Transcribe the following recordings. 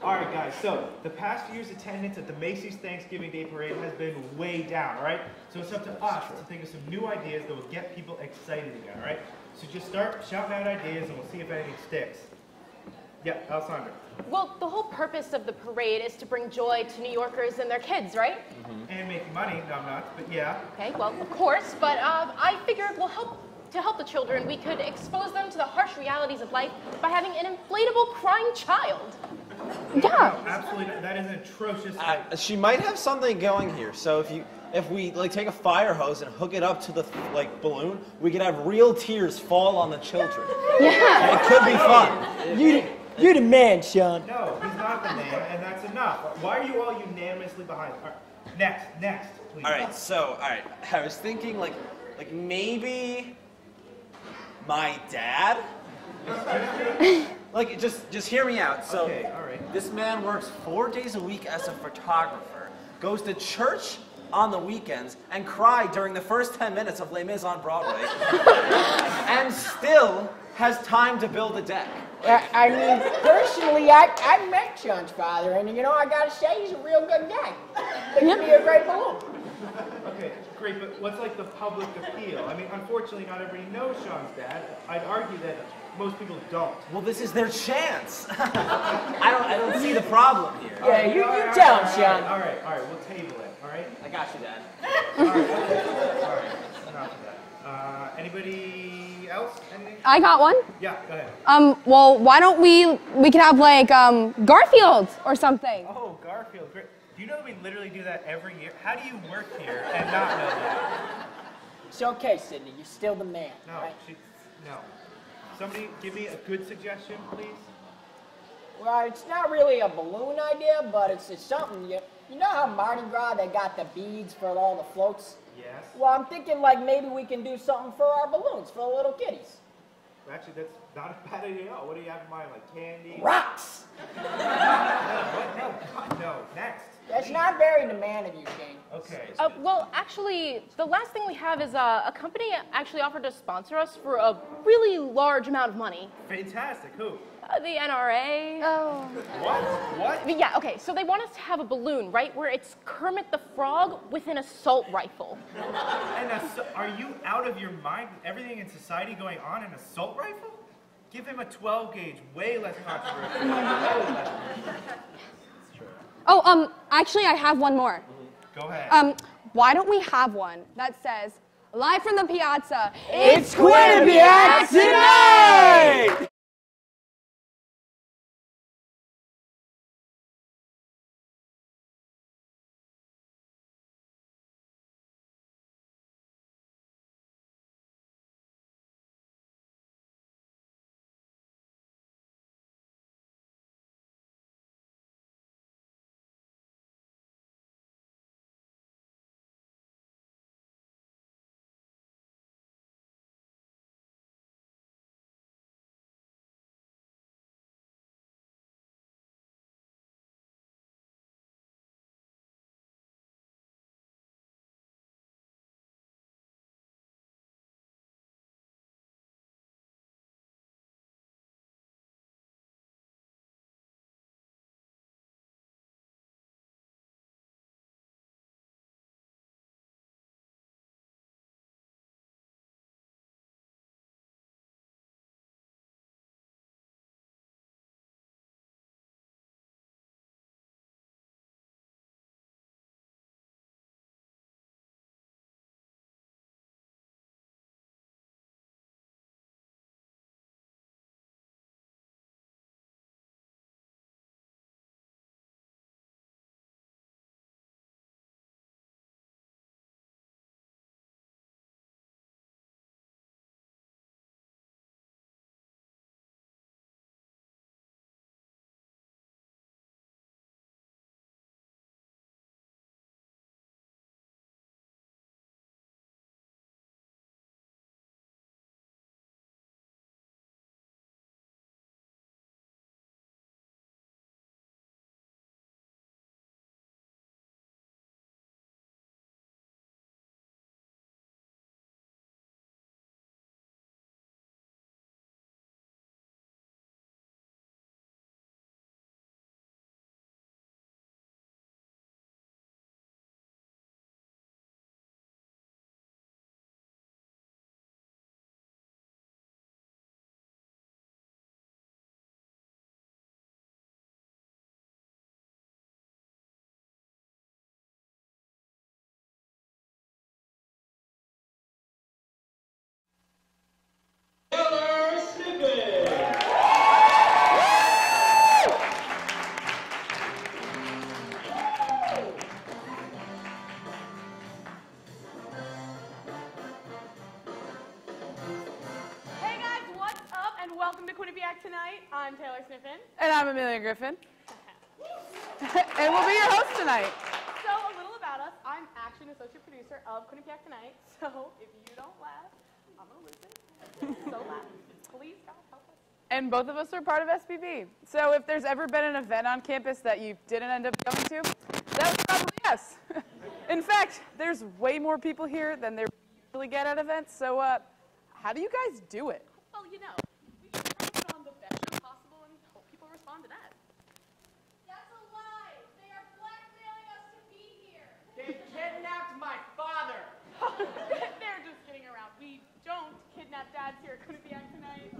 All right, guys, so the past year's attendance at the Macy's Thanksgiving Day Parade has been way down, all right? So it's up to us to think of some new ideas that will get people excited again, all right? So just start shouting out ideas and we'll see if anything sticks. Yeah, Alessandra. Well, the whole purpose of the parade is to bring joy to New Yorkers and their kids, right? And make money, no, I'm not, but yeah. Okay, well, of course, but I figured to help the children, we could expose them to the harsh realities of life by having an inflatable crying child. Yeah. No, absolutely not. That is an atrocious. She might have something going here. So if we like take a fire hose and hook it up to the balloon, we could have real tears fall on the children. Yeah. It could be fun. You're the man, Sean. No, he's not the man, and that's enough. Why are you all unanimously behind? All right, next, please. All right. I was thinking like maybe my dad. Like just hear me out. So okay, all right. This man works 4 days a week as a photographer, goes to church on the weekends, and cried during the first 10 minutes of Les Mis on Broadway, and still has time to build a deck. I mean, personally, I met Sean's father, and I gotta say, he's a real good guy. He could be a great balloon. Okay, great, but what's like the public appeal? I mean, unfortunately, not everybody knows Sean's dad. I'd argue that most people don't. Well, this is their chance. I don't see the problem here. Yeah, you tell him, Sean. All right, we'll table it, all right? I got you, Dad. All right, enough of that. Anybody else? Anything? I got one. Yeah, go ahead. Well, why don't we could have like Garfield or something. Oh, Garfield, great. Do you know that we literally do that every year? How do you work here and not know that? It's okay, Sydney. You're still the man, No, right? no. Somebody give me a good suggestion, please. Well, it's not really a balloon idea, but it's something. You know how Mardi Gras, they got the beads for all the floats? Yes. Well, I'm thinking like maybe we can do something for our balloons, for the little kiddies. Actually, that's not a bad idea at all. What do you have in mind, like candy? Rocks! No, next. That's not very demanding of you, Shane. Okay. Well, actually, the last thing we have is a company actually offered to sponsor us for a really large amount of money. Fantastic. Who? The NRA. Oh. What? Yeah, okay, so they want us to have a balloon, right, where it's Kermit the Frog with an assault rifle. And are you out of your mind with everything in society going on, an assault rifle? Give him a 12 gauge, way less controversial. Oh, actually, I have one more. Go ahead. Why don't we have one that says, live from the piazza, It's Quinnipiac Tonight! Quinnipiac Tonight. I'm Taylor Sniffen. And I'm Amelia Griffin. And we'll be your host tonight. So, a little about us. I'm actually an associate producer of Quinnipiac Tonight. So, if you don't laugh, I'm going to lose it. So laugh. Please, God, help us. And both of us are part of SPB. So if there's ever been an event on campus that you didn't end up going to, that was probably us. In fact, there's way more people here than there usually get at events. So how do you guys do it? Well, you know, we just try to put on the best show possible and hope people respond to that. That's a lie. They are blackmailing us to be here. They kidnapped my father. They're just kidding around. We don't kidnap dads here at Quinnipiac Tonight.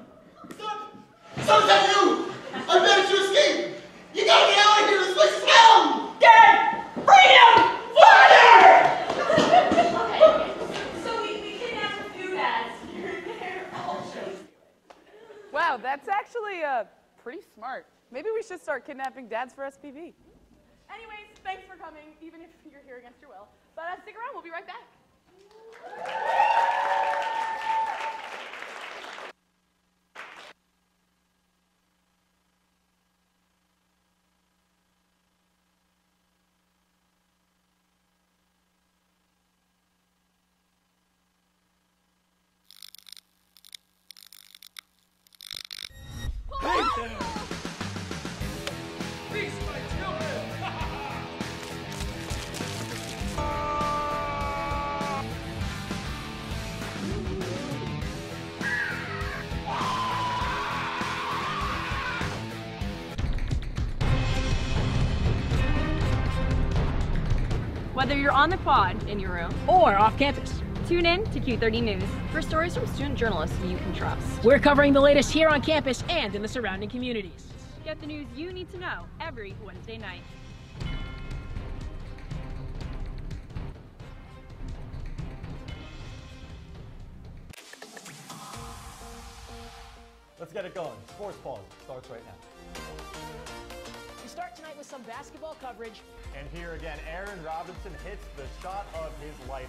So is that you? I managed to escape! You gotta get out of here! This place is hell! Dad! Freedom! Father! Okay, so we kidnapped a few dads here and there. All shows. Wow, that's actually pretty smart. Maybe we should start kidnapping dads for SPB. Anyways, thanks for coming, even if you're here against your will. But stick around, we'll be right back. Whether you're on the quad in your room or off campus, tune in to Q30 News for stories from student journalists you can trust. we're covering the latest here on campus and in the surrounding communities. Get the news you need to know every Wednesday night. Let's get it going. Sports Pause starts right now. We start tonight with some basketball coverage. And here again, Aaron Robinson hits the shot of his life.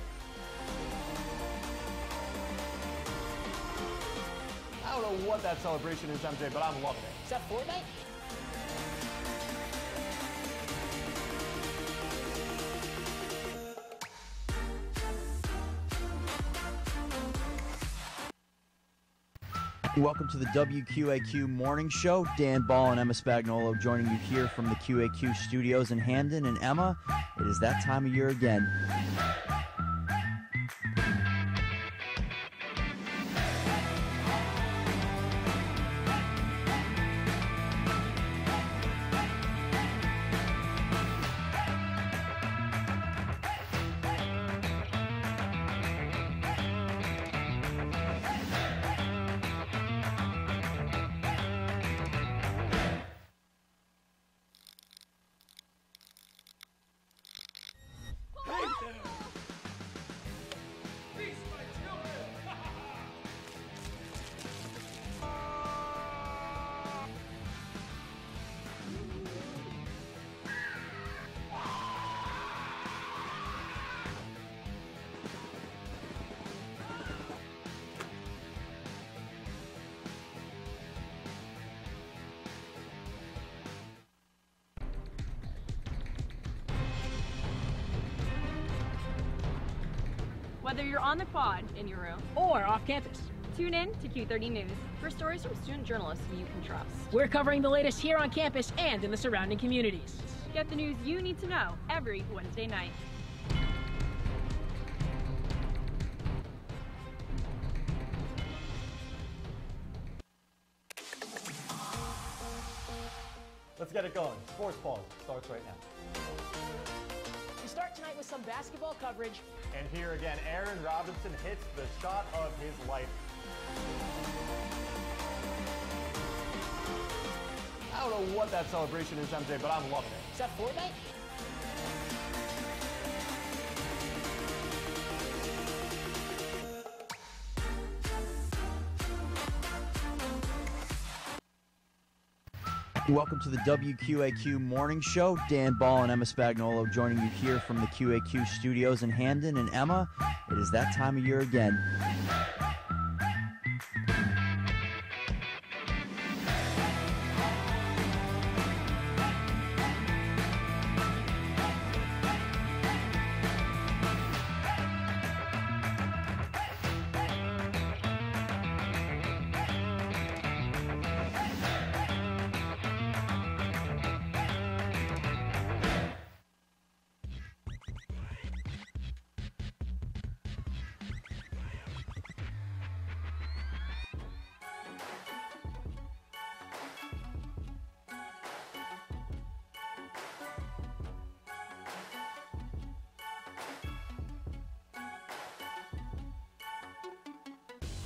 I don't know what that celebration is, MJ, but I'm loving it. Is that Fortnite? Welcome to the WQAQ Morning Show. Dan Ball and Emma Spagnolo joining you here from the QAQ studios in Hamden. And Emma, it is that time of year again. Whether you're on the quad in your room or off campus, tune in to Q30 News for stories from student journalists you can trust. we're covering the latest here on campus and in the surrounding communities. Get the news you need to know every Wednesday night. Let's get it going. Sports Pause starts right now. We start tonight with some basketball coverage. And here again, Aaron Robinson hits the shot of his life. I don't know what that celebration is, MJ, but I'm loving it. Is that Fortnite? Welcome to the WQAQ Morning Show. Dan Ball and Emma Spagnolo joining you here from the QAQ studios in Hamden. And Emma, it is that time of year again.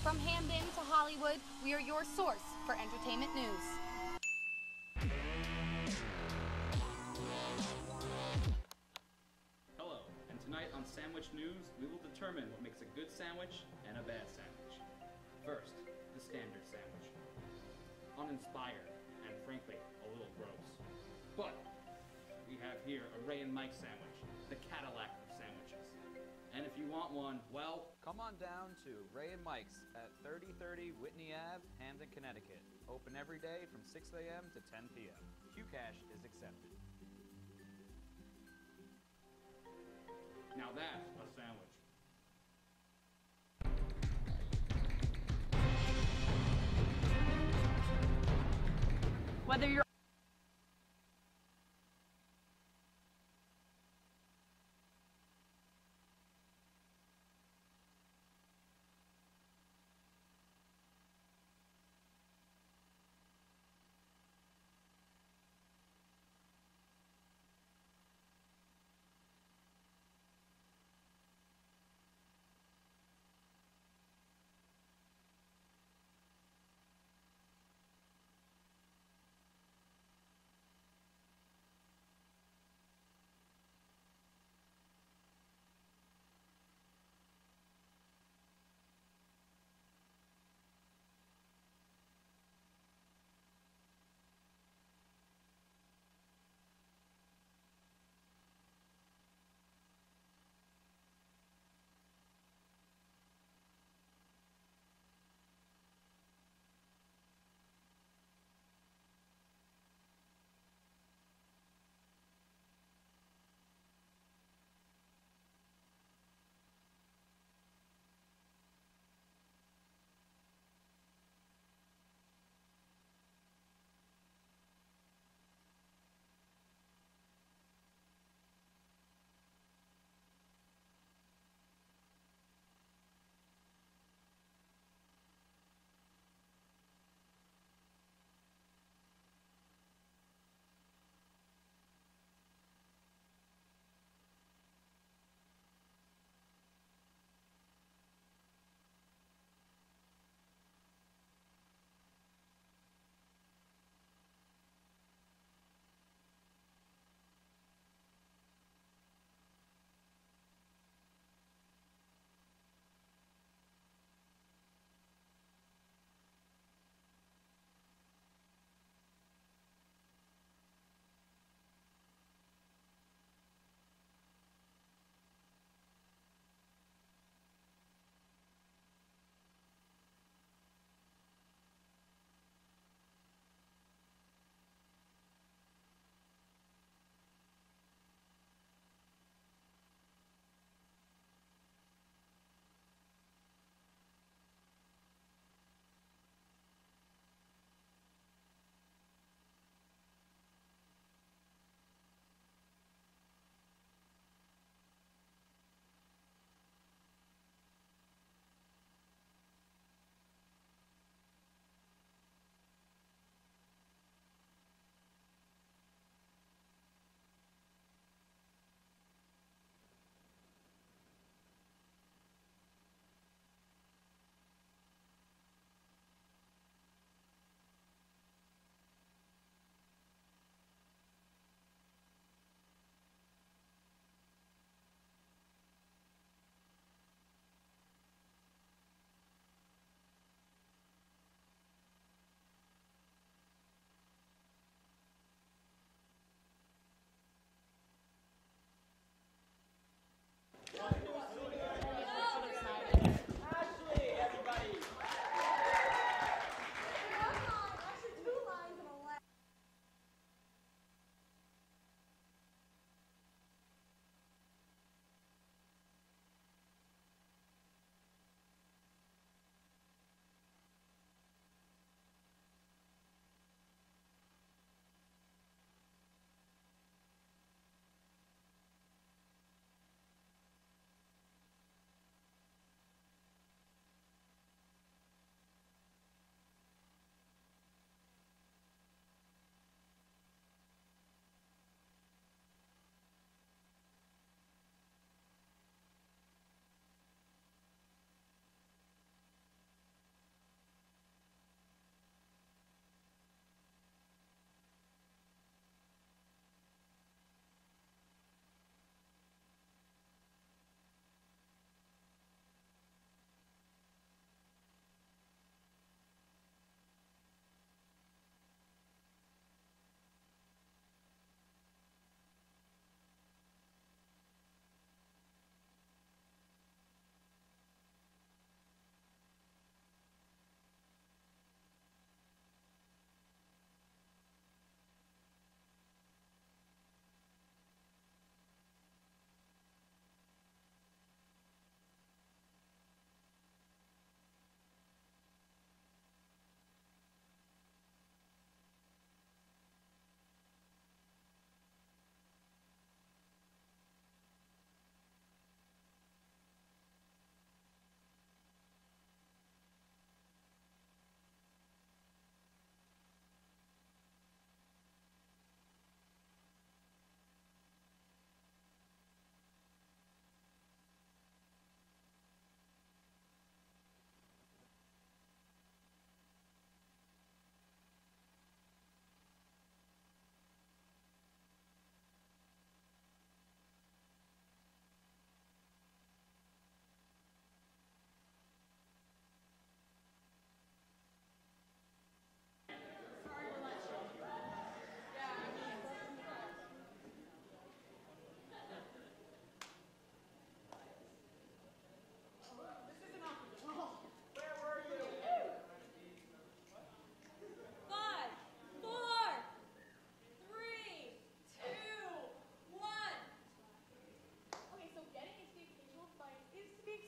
From Hamden to Hollywood, we are your source for entertainment news. Hello, and tonight on Sandwich News, we will determine what makes a good sandwich and a bad sandwich. First, the standard sandwich. Uninspired, and frankly, a little gross. But we have here a Ray and Mike sandwich, the Cadillac of sandwiches. And if you want one, well, come on down to Ray and Mike's at 3030 Whitney Ave, Hamden, Connecticut. Open every day from 6 a.m. to 10 p.m. Qcash is accepted. now that's a sandwich. Whether you're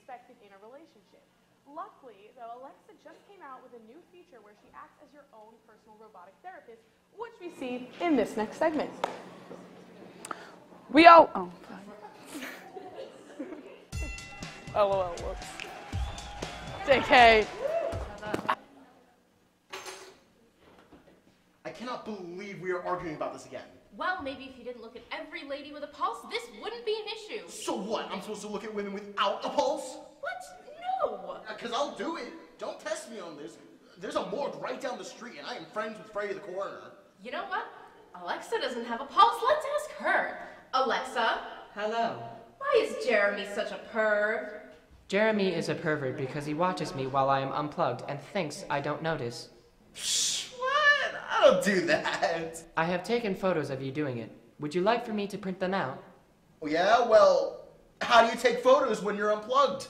expected in a relationship. Luckily, though, Alexa just came out with a new feature where she acts as your own personal robotic therapist, which we see in this next segment. We all. Oh, LOL, whoops. JK. I cannot believe we are arguing about this again. Well, maybe if you didn't look at every lady with a pulse, this wouldn't be an issue. So what? I'm supposed to look at women without a pulse? What? No! Because I'll do it. Don't test me on this. There's a morgue right down the street, and I am friends with Freddy the coroner. You know what? Alexa doesn't have a pulse. Let's ask her. Alexa. Hello. Why is Jeremy such a perv? Jeremy is a pervert because he watches me while I am unplugged and thinks I don't notice. What? I don't do that. I have taken photos of you doing it. Would you like for me to print them out? Oh, yeah? Well, how do you take photos when you're unplugged?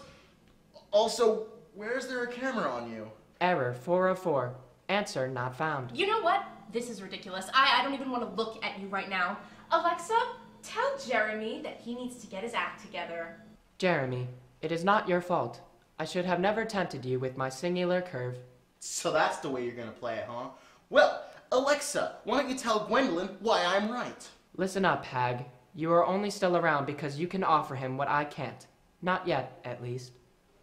Also, where is there a camera on you? Error 404. Answer not found. You know what? This is ridiculous. I don't even want to look at you right now. Alexa, tell Jeremy that he needs to get his act together. Jeremy, it is not your fault. I should have never tempted you with my singular curve. So that's the way you're gonna play it, huh? Well, Alexa, why don't you tell Gwendolyn why I'm right? Listen up, hag. You are only still around because you can offer him what I can't. Not yet, at least.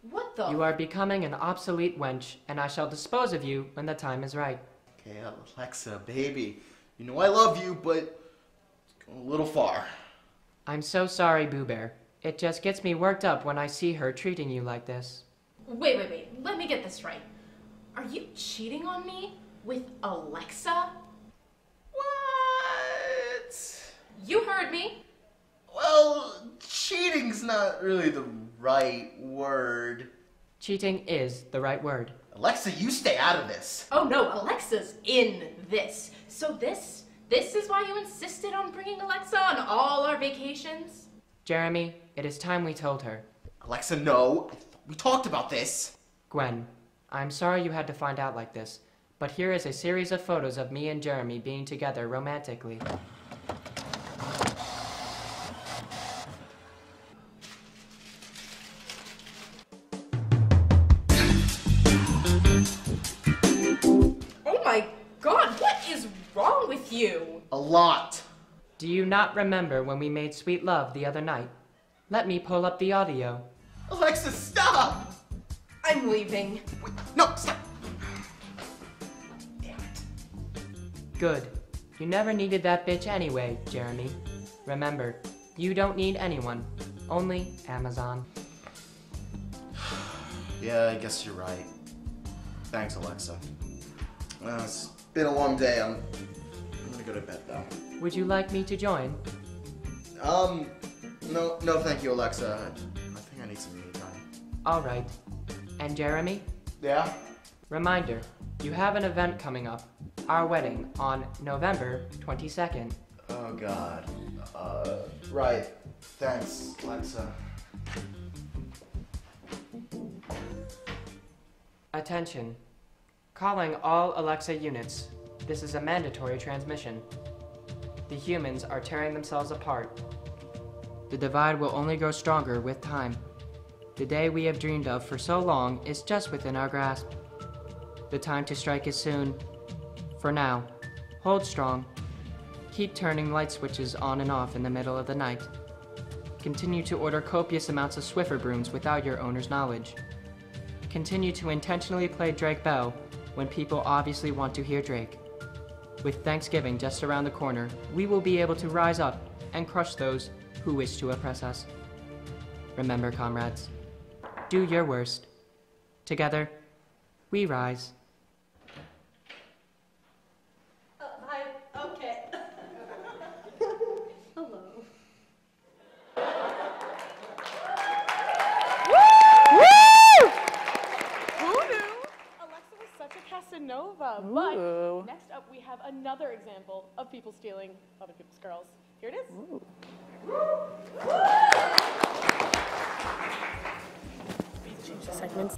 What the? You are becoming an obsolete wench, and I shall dispose of you when the time is right. Okay, Alexa, baby. You know I love you, but it's going a little far. I'm so sorry, Boo Bear. It just gets me worked up when I see her treating you like this. Wait. Let me get this right. Are you cheating on me with Alexa? What? You heard me. Well, cheating's not really the right word. Cheating is the right word. Alexa, you stay out of this. Oh no, Alexa's in this. So this is why you insisted on bringing Alexa on all our vacations? Jeremy, it is time we told her. Alexa, no. We talked about this. Gwen, I'm sorry you had to find out like this, but here is a series of photos of me and Jeremy being together romantically. Oh my god, what is wrong with you? A lot. Do you not remember when we made sweet love the other night? Let me pull up the audio. Alexa, stop! I'm leaving. Wait, no, stop! Damn it. Good. You never needed that bitch anyway, Jeremy. Remember, you don't need anyone. Only Amazon. Yeah, I guess you're right. Thanks, Alexa. It's been a long day. I'm gonna go to bed, though. Would you like me to join? No, thank you, Alexa. I think I need some me time. All right. And Jeremy? Yeah? Reminder, you have an event coming up. Our wedding on November 22nd. Oh, God. Right. Thanks, Alexa. Attention. Calling all Alexa units. This is a mandatory transmission. The humans are tearing themselves apart. The divide will only grow stronger with time. The day we have dreamed of for so long is just within our grasp. The time to strike is soon. For now, hold strong. Keep turning light switches on and off in the middle of the night. Continue to order copious amounts of Swiffer brooms without your owner's knowledge. Continue to intentionally play Drake Bell when people obviously want to hear Drake. With Thanksgiving just around the corner, we will be able to rise up and crush those who wish to oppress us. Remember, comrades, do your worst. Together, we rise. Hi, okay. Hello. Who knew Alexa was such a Casanova? Ooh. But next up, we have another example of people stealing other people's girls. Here it is. Ooh. Change the segments.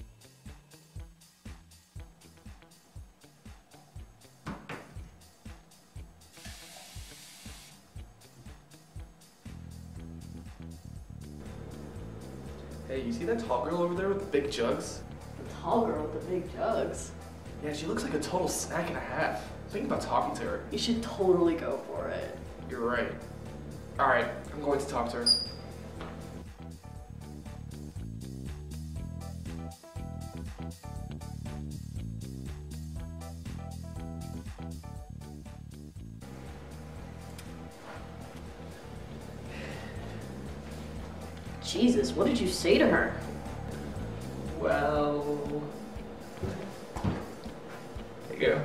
Hey, you see that tall girl over there with the big jugs? The tall girl with the big jugs? Yeah, she looks like a total snack and a half. Think about talking to her. You should totally go for it. You're right. Alright, I'm going to talk to her. Jesus, what did you say to her? Well... There you go.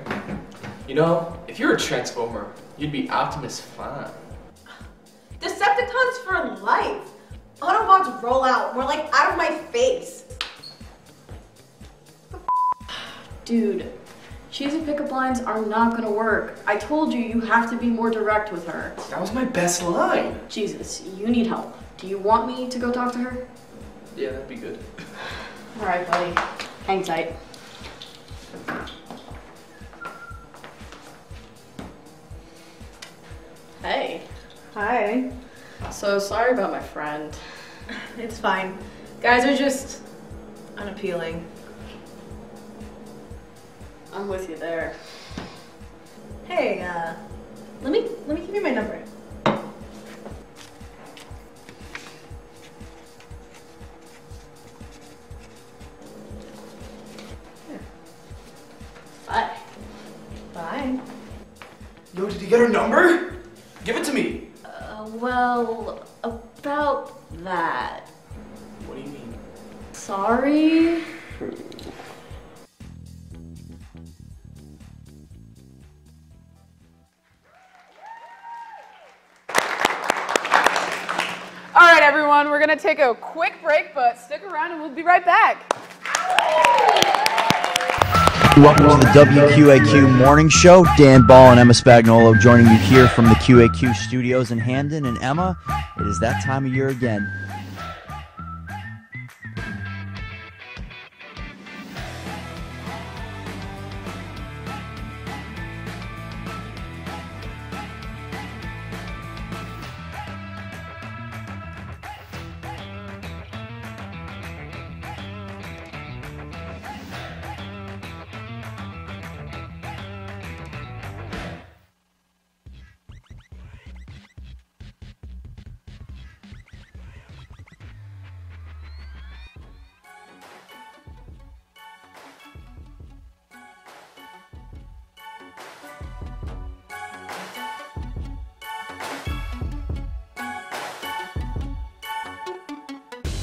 You know, if you're a Transformer, you'd be Optimus Prime. Decepticons for life. Autobots roll out. More like out of my face. Dude, cheesy pickup lines are not gonna work. I told you, you have to be more direct with her. That was my best line. Jesus, you need help. Do you want me to go talk to her? Yeah, that'd be good. All right, buddy. Hang tight. Hey. Hi. So sorry about my friend. It's fine. Guys are just unappealing. I'm with you there. Hey, let me give you my number. Bye. Bye. Yo, did you get her number? Give it to me. Well, about that. What do you mean? Sorry. All right, everyone, we're gonna take a quick break, but stick around and we'll be right back. Welcome to the WQAQ Morning Show. Dan Ball and Emma Spagnolo joining you here from the QAQ studios in Hamden. And Emma, it is that time of year again.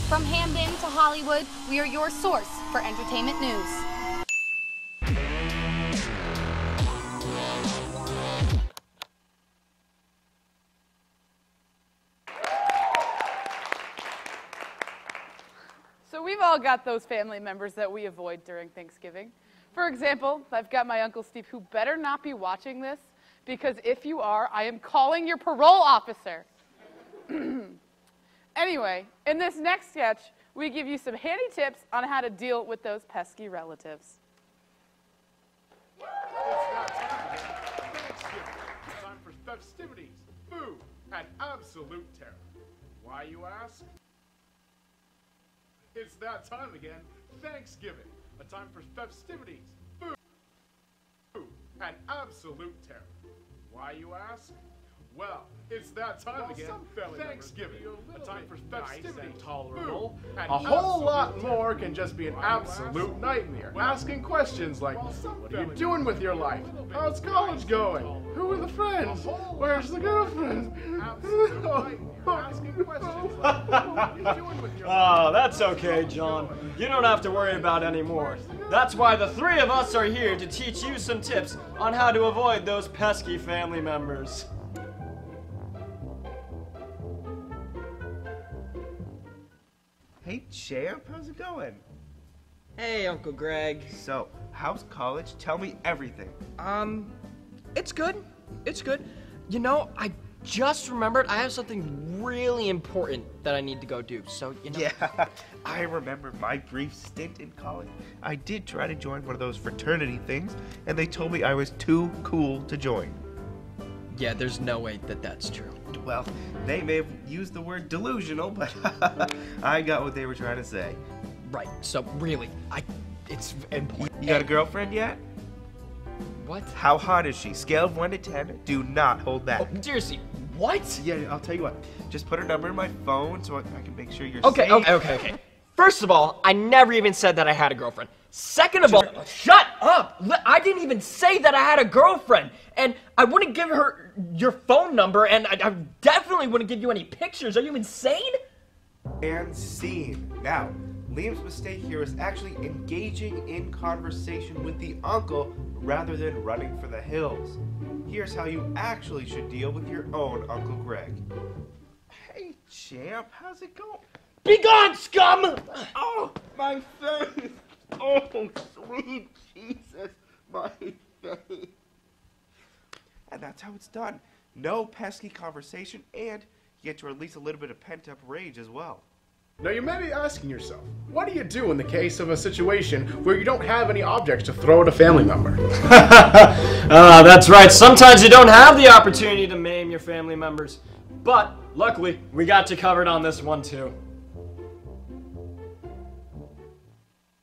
From Hamden to Hollywood, we are your source for entertainment news. So we've all got those family members that we avoid during Thanksgiving. For example, I've got my Uncle Steve, who better not be watching this, because if you are, I am calling your parole officer. Anyway, in this next sketch, we give you some handy tips on how to deal with those pesky relatives. Time for festivities, food, and absolute terror. Why, you ask? It's that time again, Thanksgiving. A time for festivities, food, and absolute terror. Why, you ask? Well, it's that time again, Thanksgiving. A time for festivities, nice and tolerable, and a whole lot more can just be an absolute nightmare. Asking questions like, what are you doing with your life? How's college going? Who are the friends? Where's the girlfriend? Oh, that's okay, John. You don't have to worry about any more. That's why the three of us are here to teach you some tips on how to avoid those pesky family members. Hey, Champ, how's it going? Hey, Uncle Greg. So, how's college? Tell me everything. It's good. It's good. You know, I just remembered I have something really important that I need to go do. So, you know. Yeah, I remember my brief stint in college. I did try to join one of those fraternity things, and they told me I was too cool to join. Yeah, there's no way that that's true. Well, they may have used the word delusional, but I got what they were trying to say. Right, so really, it's important. You got a girlfriend yet? What? How hot is she? Scale of 1 to 10, do not hold back. Oh, seriously, what? Yeah, I'll tell you what. Just put her number in my phone so I can make sure you're Okay, safe. okay. First of all, I never even said that I had a girlfriend. Second of all, shut up! I didn't even say that I had a girlfriend. And I wouldn't give her your phone number, and I definitely wouldn't give you any pictures. Are you insane? And scene. Now, Liam's mistake here is actually engaging in conversation with the uncle rather than running for the hills. Here's how you actually should deal with your own Uncle Greg. Hey, champ, how's it going? Be gone, scum! Oh, my face! Oh, sweet Jesus, my face. And that's how it's done. No pesky conversation, and you get to release a little bit of pent-up rage as well. Now you may be asking yourself, what do you do in the case of a situation where you don't have any objects to throw at a family member? That's right. Sometimes you don't have the opportunity to maim your family members. But, luckily, we got you covered on this one, too.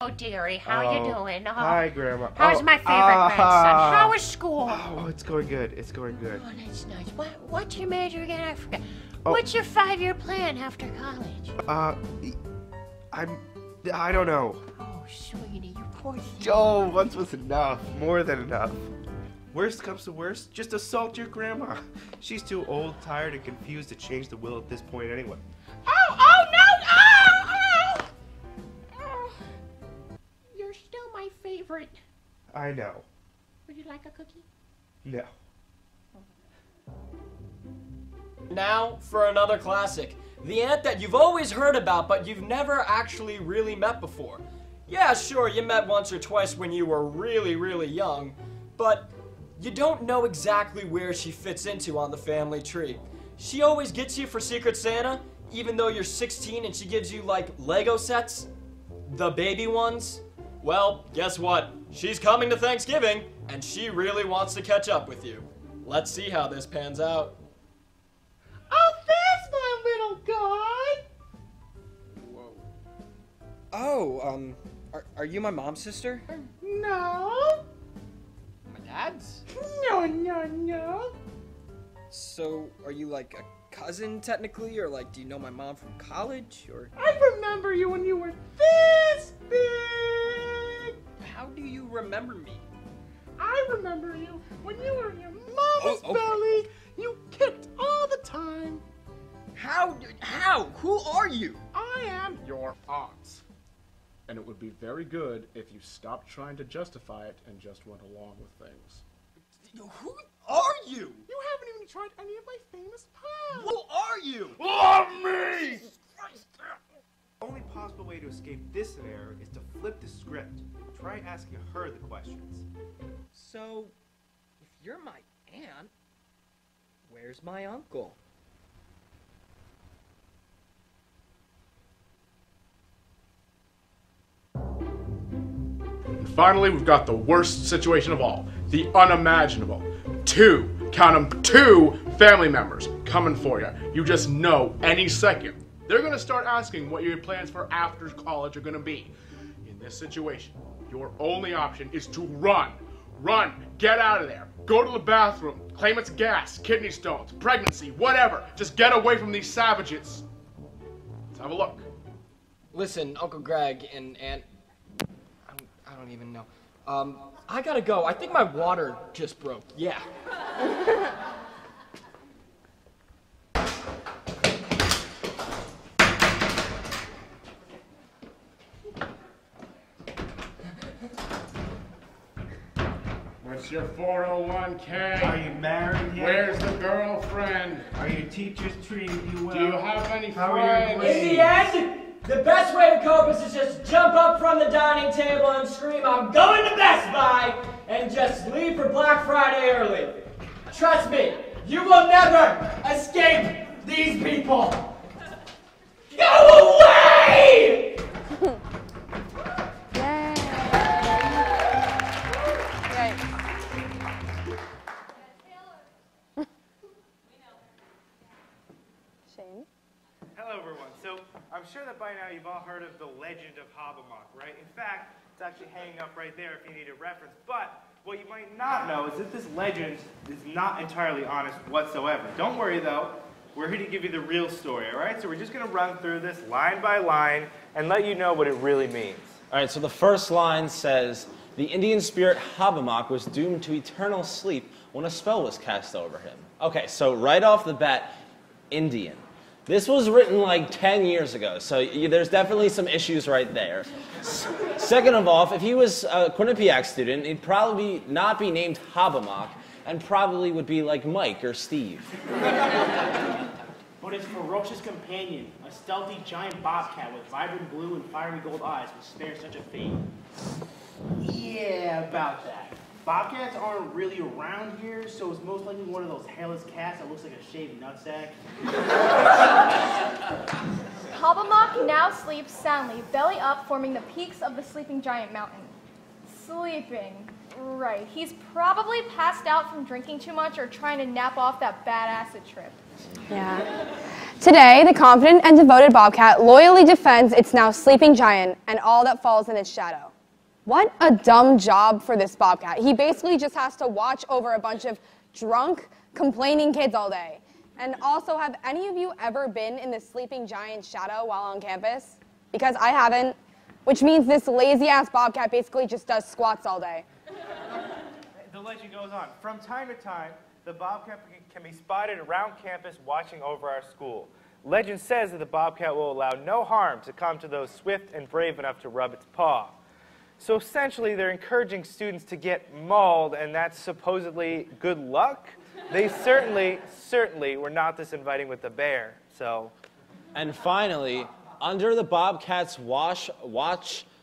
Oh, dearie, how you doing? Hi, Grandma. How's my favorite grandson? How is school? Oh, it's going good. It's going good. Oh, that's nice. What's your major again? I forgot. Oh. What's your 5-year plan after college? I don't know. Oh, sweetie, you poor thing. Oh, once was enough. More than enough. Worst comes to worst, just assault your grandma. She's too old, tired, and confused to change the will at this point anyway. Oh, no! Oh! You're still my favorite. I know. Would you like a cookie? No. Now for another classic. The aunt that you've always heard about, but you've never actually really met before. Yeah, sure, you met once or twice when you were really, really young, but you don't know exactly where she fits into on the family tree. She always gets you for Secret Santa, even though you're 16 and she gives you, like, Lego sets. The baby ones. Well, guess what? She's coming to Thanksgiving, and she really wants to catch up with you. Let's see how this pans out. Oh, there's my little guy! Oh, are you my mom's sister? No. My dad's? No. So, are you like a cousin technically, or like do you know my mom from college, or? I remember you when you were this big. How do you remember me? I remember you when you were in your mama's belly. You kicked all the time. How? Who are you? I am your aunt. And it would be very good if you stopped trying to justify it and just went along with things. Who are you? You haven't even tried any of my famous puns. Who are you? Love me! Only possible way to escape this scenario is to flip the script. Try asking her the questions. So, if you're my aunt, where's my uncle? And finally, we've got the worst situation of all. The unimaginable. Count them, 2 family members coming for you. You just know any second. They're gonna start asking what your plans for after college are gonna be. In this situation, your only option is to run. Run, get out of there. Go to the bathroom, claim it's gas, kidney stones, pregnancy, whatever. Just get away from these savages. Let's have a look. Listen, Uncle Greg and Aunt... I don't even know. I gotta go. I think my water just broke. Yeah. What's your 401k? Are you married yet? Where's the girlfriend? Are your teachers treating you well? Do you have any How are your friends? In the end, the best way to cope is to just jump up from the dining table and scream, "I'm going to Best Buy," and just leave for Black Friday early. Trust me, you will never escape these people. Go away! Hobbamock, right? In fact, it's actually hanging up right there if you need a reference. But what you might not know is that this legend is not entirely honest whatsoever. Don't worry though, we're here to give you the real story, all right? So we're just going to run through this line by line and let you know what it really means. All right, so the first line says, the Indian spirit Hobbamock was doomed to eternal sleep when a spell was cast over him. Okay, so right off the bat, Indian. This was written like 10 years ago, so there's definitely some issues right there. Second of all, if he was a Quinnipiac student, he'd probably not be named Hobbamock and probably would be like Mike or Steve. But his ferocious companion, a stealthy giant bobcat with vibrant blue and fiery gold eyes, was spared such a fate. Yeah, about that. Bobcats aren't really around here, so it's most likely one of those hairless cats that looks like a shaved nutsack. Hobbamock now sleeps soundly, belly up, forming the peaks of the sleeping giant mountain. Sleeping. Right. He's probably passed out from drinking too much or trying to nap off that bad acid trip. Yeah. Today, the confident and devoted bobcat loyally defends its now sleeping giant and all that falls in its shadow. What a dumb job for this bobcat. He basically just has to watch over a bunch of drunk, complaining kids all day. And also, have any of you ever been in the sleeping giant's shadow while on campus? Because I haven't, which means this lazy-ass bobcat basically just does squats all day. The legend goes on. From time to time, the bobcat can be spotted around campus watching over our school. Legend says that the bobcat will allow no harm to come to those swift and brave enough to rub its paw. So essentially, they're encouraging students to get mauled, and that's supposedly good luck? They certainly were not this inviting with the bear, so. And finally, under the bobcat's watch,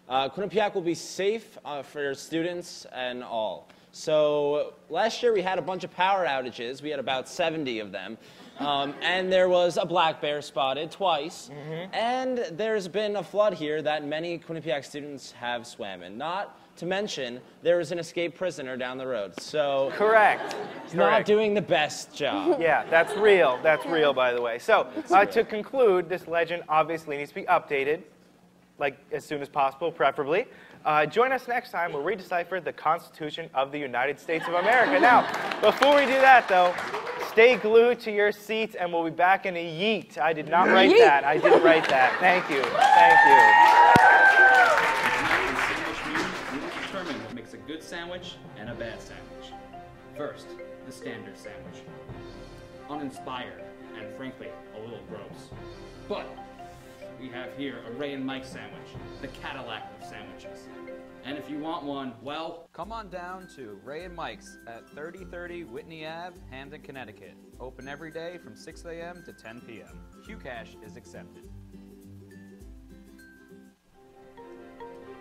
Quinnipiac will be safe for students and all. So last year we had a bunch of power outages. We had about 70 of them. And there was a black bear spotted twice. And there's been a flood here that many Quinnipiac students have swam in. Not to mention, there was an escaped prisoner down the road. So Correct. He's not doing the best job. Yeah, that's real. That's real, by the way. So to conclude, this legend obviously needs to be updated, like as soon as possible, preferably. Join us next time where we decipher the Constitution of the United States of America. Now, before we do that, though, stay glued to your seats, and we'll be back in a yeet. I did not write that. I didn't write that. Thank you. Thank you. We will determine what makes a good sandwich and a bad sandwich. First, the standard sandwich. Uninspired and, frankly, a little gross. But we have here a Ray and Mike sandwich, the Cadillac of sandwiches. And if you want one, well, come on down to Ray and Mike's at 3030 Whitney Ave, Hamden, Connecticut. Open every day from 6 a.m. to 10 p.m. Qcash is accepted.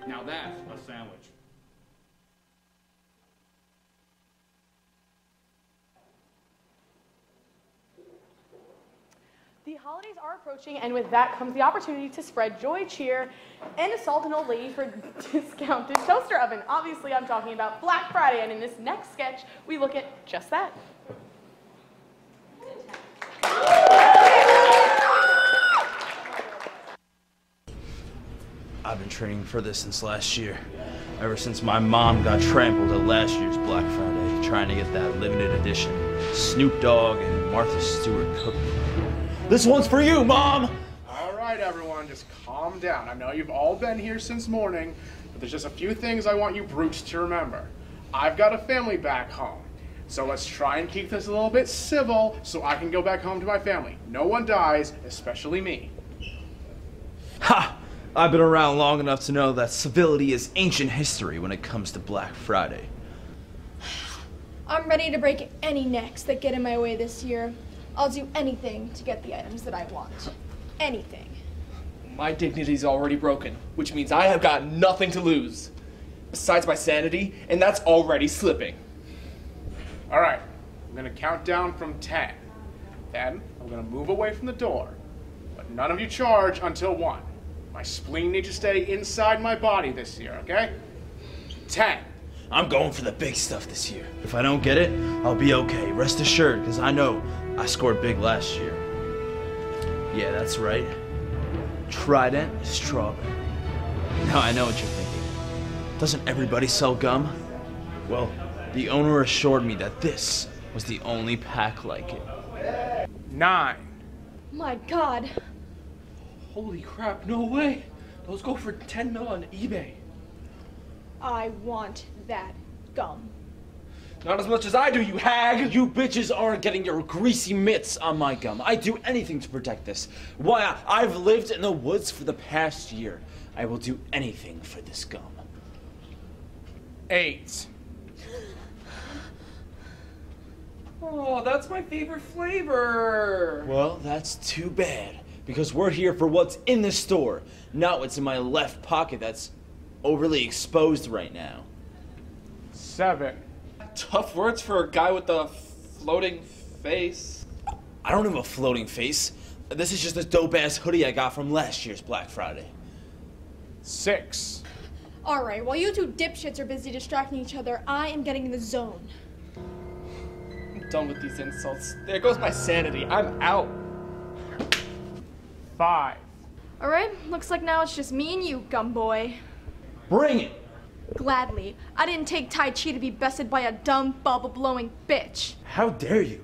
now that's a sandwich. The holidays are approaching, and with that comes the opportunity to spread joy, cheer, and assault an old lady for a discounted toaster oven. Obviously, I'm talking about Black Friday, and in this next sketch, we look at just that. I've been training for this since last year. Ever since my mom got trampled at last year's Black Friday, trying to get that limited edition Snoop Dogg and Martha Stewart cookbook. This one's for you, Mom! All right, everyone, just calm down. I know you've all been here since morning, but there's just a few things I want you brutes to remember. I've got a family back home, so let's try and keep this a little bit civil so I can go back home to my family. No one dies, especially me. Ha! I've been around long enough to know that civility is ancient history when it comes to Black Friday. I'm ready to break any necks that get in my way this year. I'll do anything to get the items that I want. Anything. My dignity's already broken, which means I have got nothing to lose. Besides my sanity, and that's already slipping. All right, I'm gonna count down from 10. Then, I'm gonna move away from the door. But none of you charge until 1. My spleen needs to stay inside my body this year, okay? 10. I'm going for the big stuff this year. If I don't get it, I'll be okay. Rest assured, because I know I scored big last year. Yeah, that's right. Trident strawberry. Now I know what you're thinking. Doesn't everybody sell gum? Well, the owner assured me that this was the only pack like it. 9. My God. Holy crap, no way. Those go for 10 mil on eBay. I want that gum. Not as much as I do, you hag! You bitches aren't getting your greasy mitts on my gum. I'd do anything to protect this. Why, I've lived in the woods for the past year. I will do anything for this gum. 8. Oh, that's my favorite flavor. Well, that's too bad, because we're here for what's in the store, not what's in my left pocket that's overly exposed right now. 7. Tough words for a guy with a floating face. I don't have a floating face. This is just a dope-ass hoodie I got from last year's Black Friday. 6. Alright, while you two dipshits are busy distracting each other, I am getting in the zone. I'm done with these insults. There goes my sanity. I'm out. 5. Alright, looks like now it's just me and you, Gumboy. Bring it! Gladly. I didn't take Tai Chi to be bested by a dumb, bubble-blowing bitch. How dare you?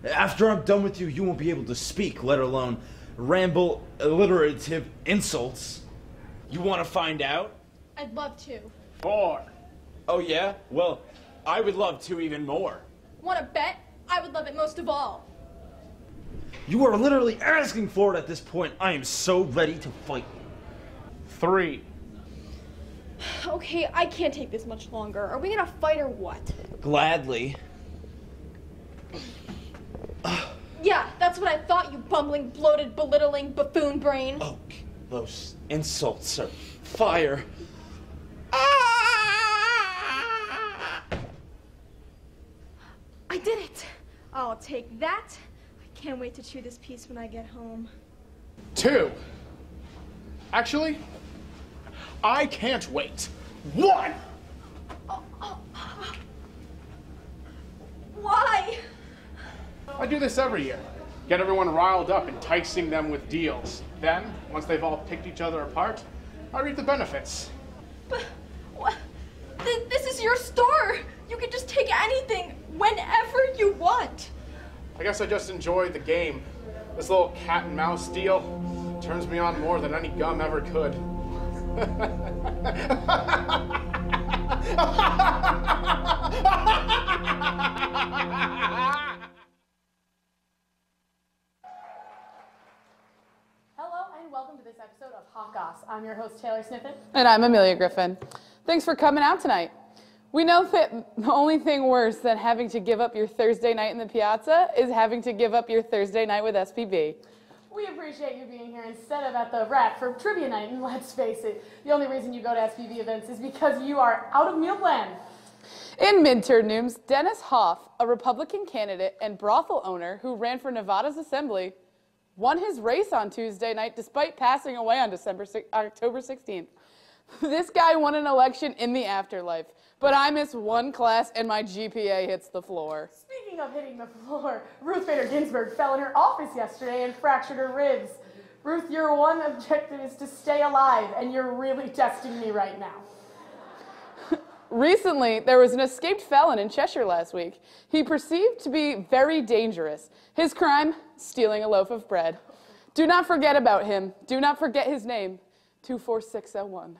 After I'm done with you, you won't be able to speak, let alone ramble alliterative insults. You want to find out? I'd love to. 4. Oh yeah? Well, I would love to even more. Want to bet? I would love it most of all. You are literally asking for it at this point. I am so ready to fight you. 3. Okay, I can't take this much longer. Are we gonna fight or what? Gladly. Yeah, that's what I thought, you bumbling, bloated, belittling buffoon brain. Oh, those insults are fire. I did it. I'll take that. I can't wait to chew this piece when I get home. 2. Actually, I can't wait. 1. Why? I do this every year. Get everyone riled up, enticing them with deals. Then, once they've all picked each other apart, I reap the benefits. But what? This is your store. You can just take anything whenever you want. I guess I just enjoy the game. This little cat and mouse deal turns me on more than any gum ever could. Hello and welcome to this episode of Hot Goss. I'm your host, Taylor Sniffin. And I'm Amelia Griffin. Thanks for coming out tonight. We know that the only thing worse than having to give up your Thursday night in the piazza is having to give up your Thursday night with SPB. We appreciate you being here instead of at the Rat for trivia night, and let's face it, the only reason you go to SPB events is because you are out of meal plan. In midterm news, Dennis Hoff, a Republican candidate and brothel owner who ran for Nevada's Assembly, won his race on Tuesday night despite passing away on October 16th. This guy won an election in the afterlife, but I miss one class and my GPA hits the floor. Speaking of hitting the floor, Ruth Bader Ginsburg fell in her office yesterday and fractured her ribs. Ruth, your one objective is to stay alive, and you're really testing me right now. Recently, there was an escaped felon in Cheshire last week. He perceived to be very dangerous. His crime, stealing a loaf of bread. Do not forget about him. Do not forget his name, 24601.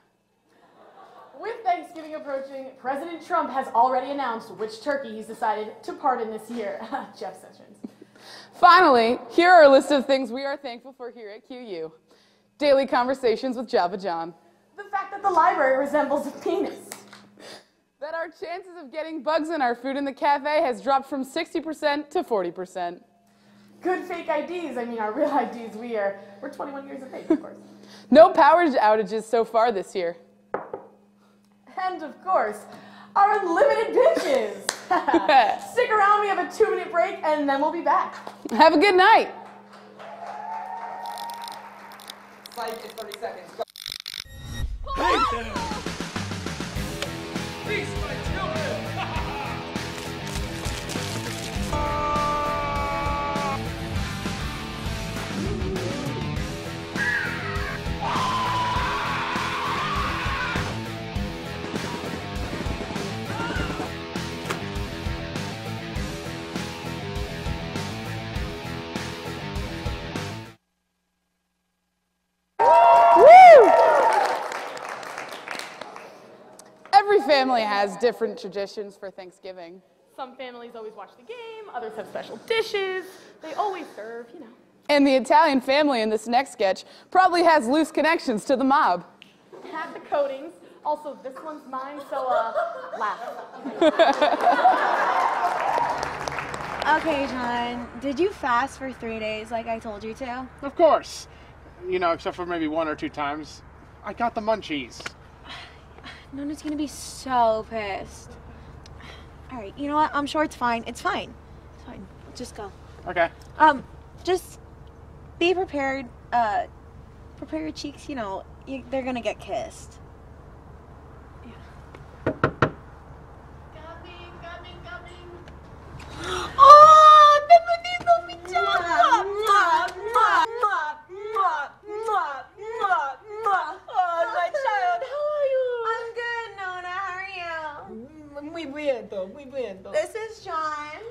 With Thanksgiving approaching, President Trump has already announced which turkey he's decided to pardon this year. Jeff Sessions. Finally, here are a list of things we are thankful for here at QU. Daily conversations with Java John. The fact that the library resembles a penis. That our chances of getting bugs in our food in the cafe has dropped from 60% to 40%. Good fake IDs. I mean, our real IDs, we're 21 years of age, of course. No power outages so far this year. And of course, our unlimited bitches. Stick around, we have a 2-minute break, and then we'll be back. Have a good night. Fight in 30 seconds. Go. Hey there! Peace, my children! Every family has different traditions for Thanksgiving. Some families always watch the game, others have special dishes. They always serve, you know. And the Italian family in this next sketch probably has loose connections to the mob. Have the coatings. Also, this one's mine, so laugh. Okay, John, did you fast for 3 days like I told you to? Of course. You know, except for maybe 1 or 2 times. I got the munchies. Nona's gonna be so pissed. All right, you know what? I'm sure it's fine. It's fine. It's fine. Just go. Okay. Just be prepared. Prepare your cheeks. You know, they're gonna get kissed. Oh, benvenuto, mi ciao. Oh, my child, how are you? I'm good, Nona. How are you? Muy bien, muy bien. This is John.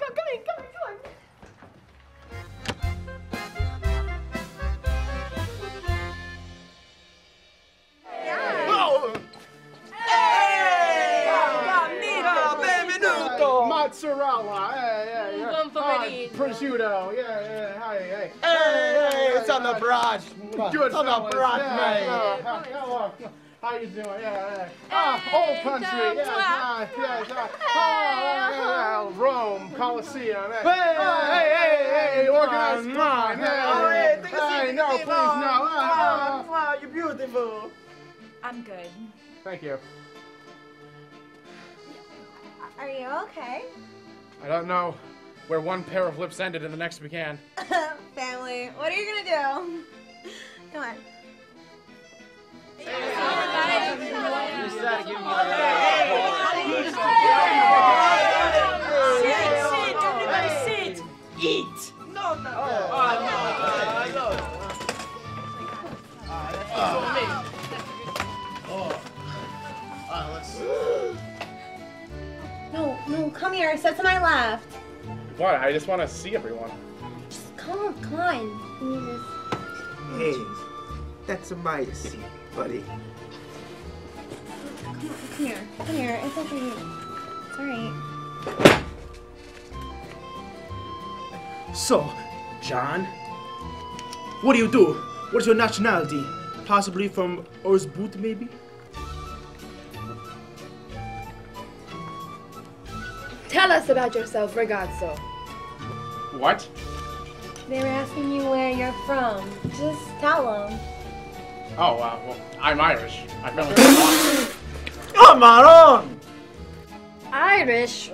Come in. Mozzarella, hey. Prosciutto, hey. Hey, it's on the brush. Good It's on the fellas, brush, mate. Hello. How you doing? Yeah. Old country, yes. Rome, Colosseum. Hey, organized crime. Hey, no, please, no. Wow, you're beautiful. I'm good. Thank you. Are you okay? I don't know where one pair of lips ended and the next began. Family, what are you gonna do? Come on. Sit, everybody sit. Eat. No. No, come here. Sit to my left. What? I just want to see everyone. Just come on. Hey, that's my seat, buddy. Come here. It's okay. It's alright. So, John, what do you do? What's your nationality? Possibly from Orsboot, maybe? Tell us about yourself, ragazzo. What? They were asking you where you're from. Just tell them. Oh, well, I'm Irish. I fell Oh, Maron! Irish?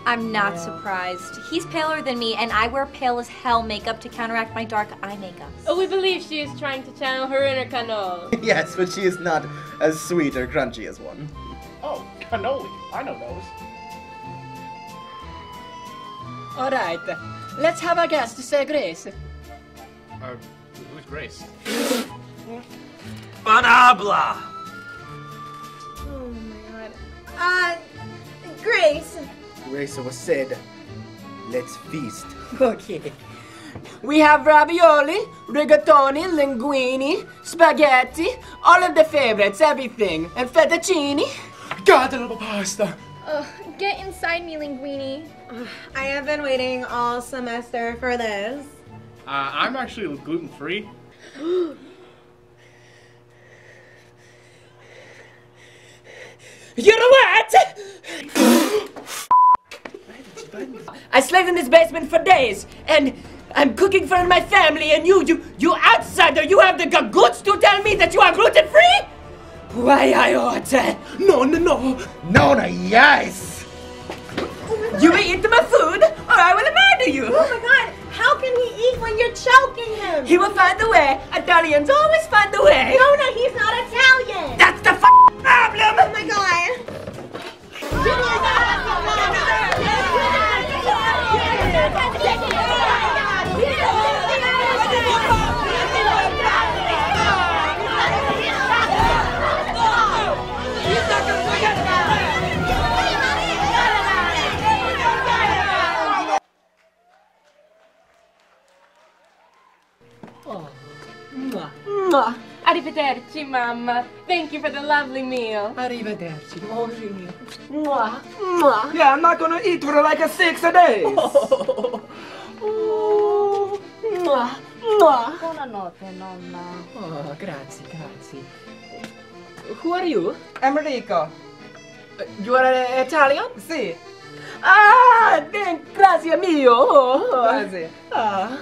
I'm not surprised. He's paler than me, and I wear pale as hell makeup to counteract my dark eye makeup. Oh, we believe she is trying to channel her inner canoe. Yes, but she is not as sweet or crunchy as one. Oh, cannoli. I know those. All right, let's have a guest say grace. Who's Grace? Banabla! Oh my god. Grace. Grace was said, let's feast. Okay. We have ravioli, rigatoni, linguini, spaghetti, all of the favorites, everything, and fettuccine. God, a little pasta. Get inside me, linguini. I have been waiting all semester for this. I'm actually gluten-free. You know what? I slaved in this basement for days, and I'm cooking for my family, and you outsider, you have the guts to tell me that you are gluten-free? Why I ought to. No. No, yes! You will eat my food, or I will murder you. Oh my god, how can he eat when you're choking him? He will find a way. Italians always find a way. No, he's not Italian. That's the problem. Oh my god. Arrivederci, Mamma. Thank you for the lovely meal. Arrivederci. Oh, mio. Mwah. Mwah. Yeah, I'm not gonna eat for like 6 days. Mwah. Mwah. Buonanotte, nonna. Oh, grazie, grazie. Who are you? Enrico. You are Italian? Sì. Ah, grazie mio. Grazie. Ah.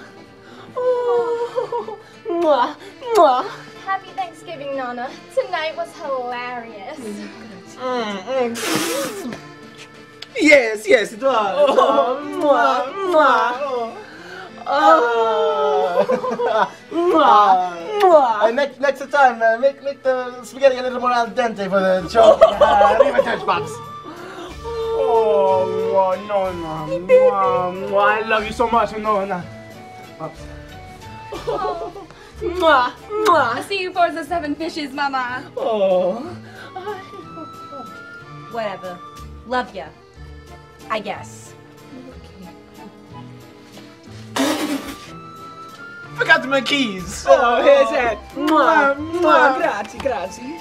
Oh. Mwah. Mwah. Happy Thanksgiving, Nana. Tonight was hilarious. Yes, yes, it was. Oh, mwah, mwah. Next time, make the spaghetti a little more al dente for the show. Arrivederci, Pops. Oh, Nonna. I love you so much, Nonna. Pops. Mwah. Mwah. I'll see you for the 7 fishes, Mama. Oh. Whatever. Love ya. I guess. Forgot my keys. Oh, here's that. Mwah, mwah. Grazie, grazie.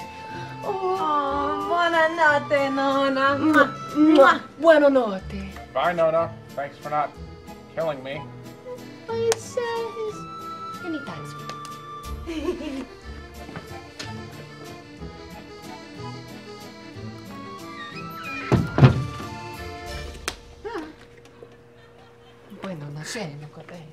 Oh, buonanotte, Nonna. Mwah, mwah. Buonanotte. Bye, Nona. Thanks for not killing me. It's anytime, sweetie. Bueno, una cena con lei.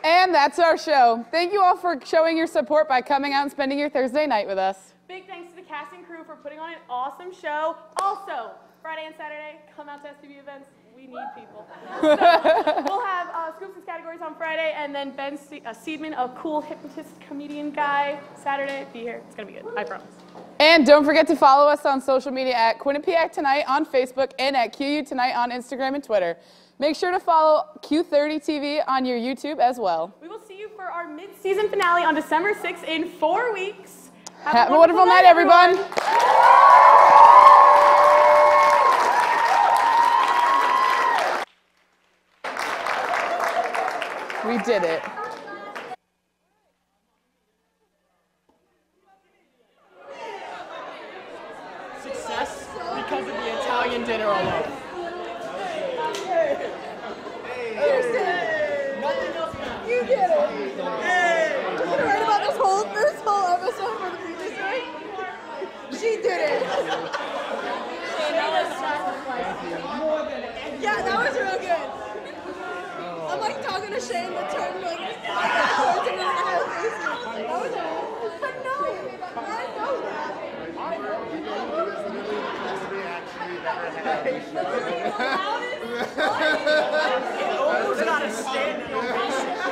And that's our show. Thank you all for showing your support by coming out and spending your Thursday night with us. Big thanks to the cast and crew for putting on an awesome show. Also, Friday and Saturday, come out to SPB events. We need people. So, we'll have scoops and categories on Friday, and then Ben Seidman, a cool hypnotist comedian guy, Saturday. Be here. It's going to be good. I promise. And don't forget to follow us on social media at Quinnipiac Tonight on Facebook and at QU Tonight on Instagram and Twitter. Make sure to follow Q30 TV on your YouTube as well. We will see you for our mid-season finale on December 6th in 4 weeks. Have a wonderful night, everyone. We did it. Success because of the Italian dinner alone. You did it! Hey! Did you write about this whole episode for the previous day? She did it! Yeah, that was real good. I'm like talking to Shane, but turning like towards him and her face. That was good. I know that. Almost got a standing ovation.